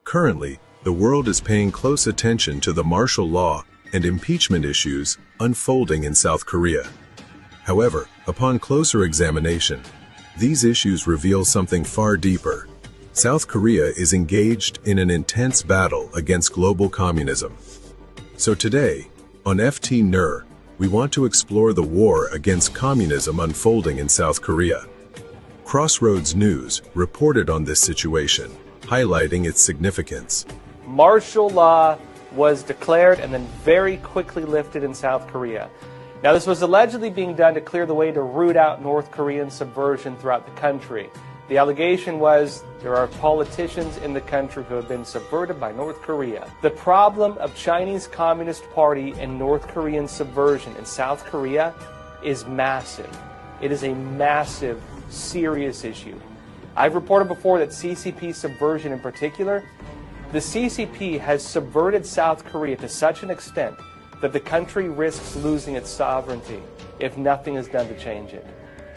Currently, the world is paying close attention to the martial law and impeachment issues unfolding in South Korea. However, upon closer examination, these issues reveal something far deeper. South Korea is engaged in an intense battle against global communism. So today, on FT NER, we want to explore the war against communism unfolding in South Korea. Crossroads News reported on this situation, highlighting its significance. Martial law was declared and then very quickly lifted in South Korea. Now, this was allegedly being done to clear the way to root out North Korean subversion throughout the country. The allegation was there are politicians in the country who have been subverted by North Korea. The problem of Chinese Communist Party and North Korean subversion in South Korea is massive. It is a massive, serious issue. I've reported before that CCP subversion in particular, the CCP has subverted South Korea to such an extent that the country risks losing its sovereignty if nothing is done to change it.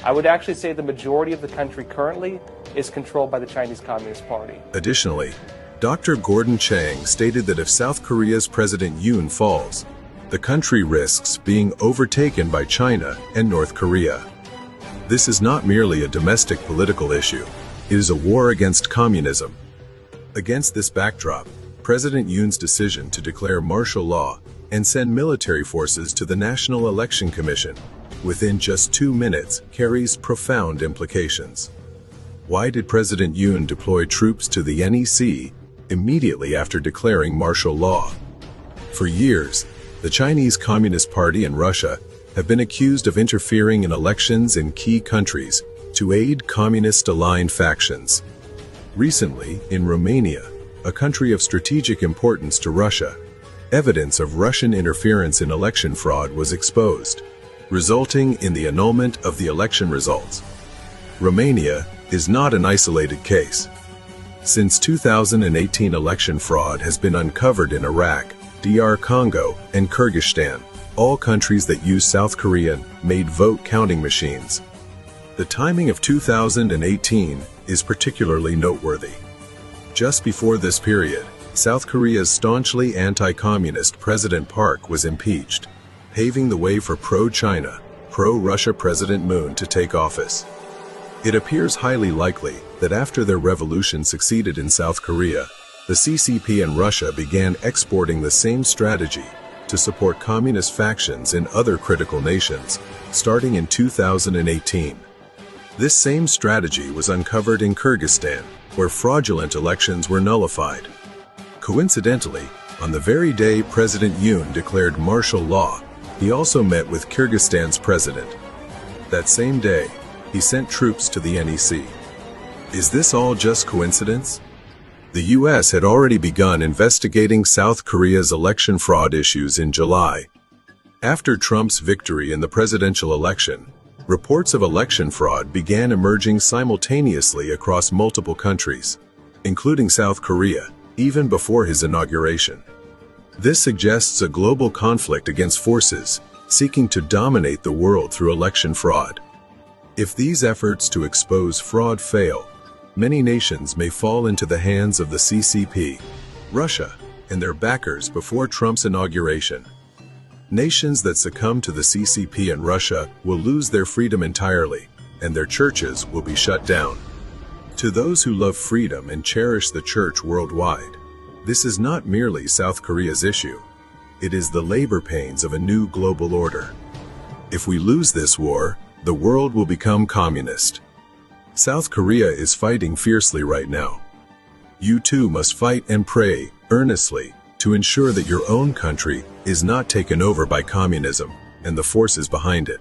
I would actually say the majority of the country currently is controlled by the Chinese Communist Party. Additionally, Dr. Gordon Chang stated that if South Korea's President Yoon falls, the country risks being overtaken by China and North Korea. This is not merely a domestic political issue, it is a war against communism. Against this backdrop, President Yoon's decision to declare martial law and send military forces to the National Election Commission within just 2 minutes carries profound implications. Why did President Yoon deploy troops to the NEC immediately after declaring martial law? For years, the Chinese Communist Party and Russia have been accused of interfering in elections in key countries to aid communist-aligned factions. Recently, in Romania, a country of strategic importance to Russia, evidence of Russian interference in election fraud was exposed, resulting in the annulment of the election results. Romania is not an isolated case. Since 2018, election fraud has been uncovered in Iraq, DR Congo, and Kyrgyzstan, all countries that use South Korean-made vote counting machines. The timing of 2018 is particularly noteworthy. Just before this period, South Korea's staunchly anti-communist President Park was impeached, paving the way for pro-China, pro-Russia President Moon to take office. It appears highly likely that after their revolution succeeded in South Korea, the CCP and Russia began exporting the same strategy to support communist factions in other critical nations, starting in 2018. This same strategy was uncovered in Kyrgyzstan, where fraudulent elections were nullified. Coincidentally, on the very day President Yoon declared martial law, he also met with Kyrgyzstan's president. That same day, he sent troops to the NEC. Is this all just coincidence? The U.S. had already begun investigating South Korea's election fraud issues in July. After Trump's victory in the presidential election, reports of election fraud began emerging simultaneously across multiple countries, including South Korea, even before his inauguration. This suggests a global conflict against forces seeking to dominate the world through election fraud. If these efforts to expose fraud fail, many nations may fall into the hands of the CCP, Russia, and their backers before Trump's inauguration. Nations that succumb to the CCP and Russia will lose their freedom entirely, and their churches will be shut down. To those who love freedom and cherish the church worldwide, this is not merely South Korea's issue. It is the labor pains of a new global order. If we lose this war, the world will become communist. South Korea is fighting fiercely right now. You too must fight and pray earnestly to ensure that your own country is not taken over by communism and the forces behind it.